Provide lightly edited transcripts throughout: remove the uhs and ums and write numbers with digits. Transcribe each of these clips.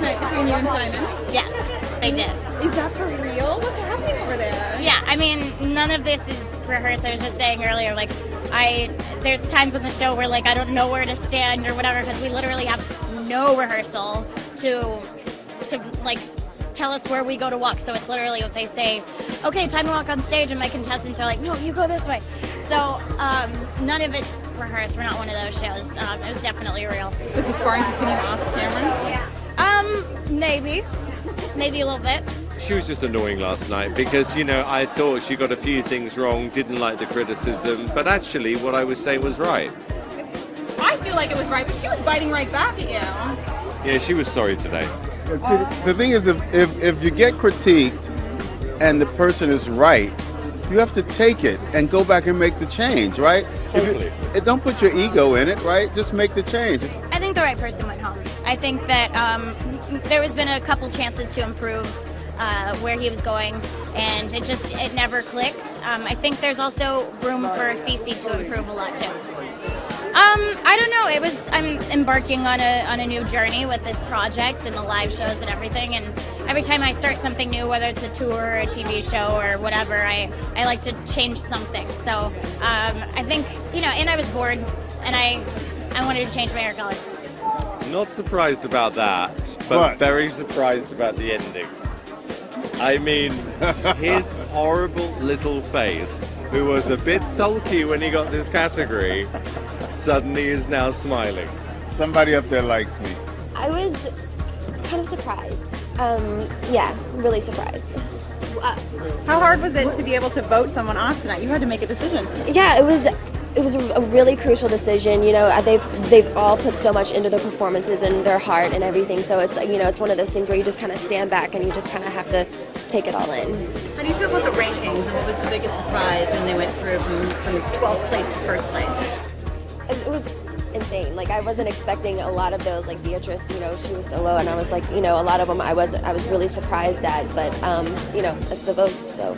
night between you and Simon? Yes, they did. Is that for real? What's happening over there? Yeah, I mean, none of this is rehearsed. I was just saying earlier, like, there's times on the show where, like, I don't know where to stand or whatever because we literally have no rehearsal to like, tell us where we go to walk. So it's literally what they say, okay, time to walk on stage, and my contestants are like, no, you go this way. So none of it's rehearsed. We're not one of those shows. It was definitely real. Is the sparring continue off camera? Maybe a little bit. She was just annoying last night because, you know, I thought she got a few things wrong, didn't like the criticism, but actually what I was saying was right. I feel like it was right, but she was biting right back at you. Yeah, she was sorry today. See, the thing is, if you get critiqued and the person is right, you have to take it and go back and make the change, right? Totally. Don't put your ego in it, right? Just make the change. I think the right person went home. I think that there has been a couple chances to improve where he was going, and it never clicked. I think there's also room for Cece to improve a lot too. I don't know. I'm embarking on a new journey with this project and the live shows and everything. And every time I start something new, whether it's a tour or a TV show or whatever, I like to change something. So I think, you know, and I was bored, and I wanted to change my hair color. Not surprised about that, but very surprised about the ending. I mean, his horrible little face, who was a bit sulky when he got this category, suddenly is now smiling. Somebody up there likes me. I was kind of surprised. Yeah, really surprised. How hard was it to be able to vote someone off tonight? You had to make a decision. Yeah, it was a really crucial decision. You know, they've all put so much into their performances and their heart and everything. So it's, you know, it's one of those things where you just kind of stand back and you just kind of have to take it all in. How do you feel about the rankings, and what was the biggest surprise when they went through from 12th place to first place? It was insane. Like, I wasn't expecting a lot of those. Like Beatrice, you know, she was so low, and I was like, you know, a lot of them I was really surprised at. But you know, that's the vote. So.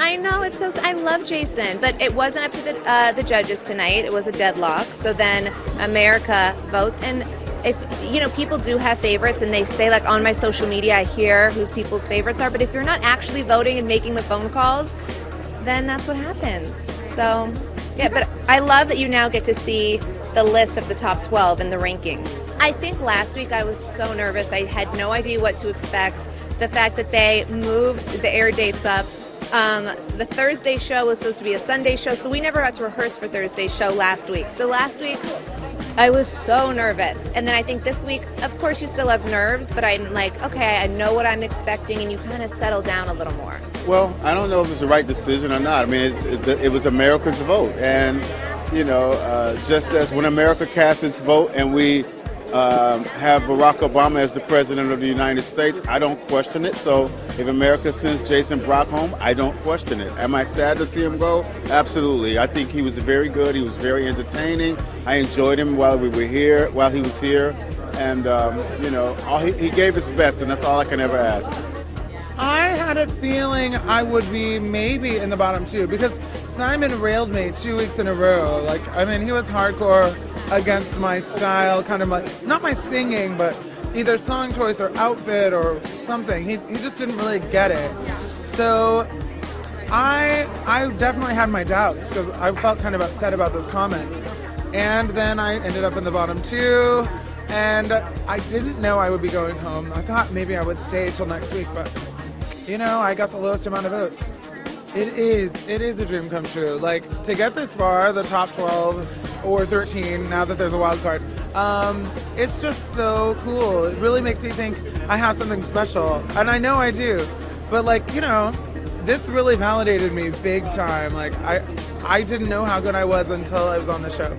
I know, it's so. I love Jason, but it wasn't up to the judges tonight. It was a deadlock. So then America votes, and if you know, people do have favorites, and they say, like, on my social media, I hear whose people's favorites are. But if you're not actually voting and making the phone calls, then that's what happens. So yeah, but I love that you now get to see the list of the top 12 and the rankings. I think last week I was so nervous. I had no idea what to expect. The fact that they moved the air dates up. The Thursday show was supposed to be a Sunday show, so we never got to rehearse for Thursday's show last week. So last week, I was so nervous. And then I think this week, of course, you still have nerves, but I'm like, okay, I know what I'm expecting, and you kind of settle down a little more. Well, I don't know if it's the right decision or not. I mean, it was America's vote. And, you know, just as when America casts its vote and we have Barack Obama as the president of the United States, I don't question it. So if America sends Jason Brock home, I don't question it. Am I sad to see him go? Absolutely. I think he was very good. He was very entertaining. I enjoyed him while he was here. And, you know, he gave his best, and that's all I can ever ask. I had a feeling I would be maybe in the bottom two because Simon railed me 2 weeks in a row. Like, I mean, he was hardcore against my style, kind of like, not my singing, but either song choice or outfit or something. He just didn't really get it. So I definitely had my doubts because I felt kind of upset about those comments. And then I ended up in the bottom two, and I didn't know I would be going home. I thought maybe I would stay till next week, but you know, I got the lowest amount of votes. It is a dream come true. Like, to get this far, the top 12 or 13, now that there's a wild card, it's just so cool. It really makes me think I have something special, and I know I do. But, like, you know, this really validated me big time. Like, I didn't know how good I was until I was on the show.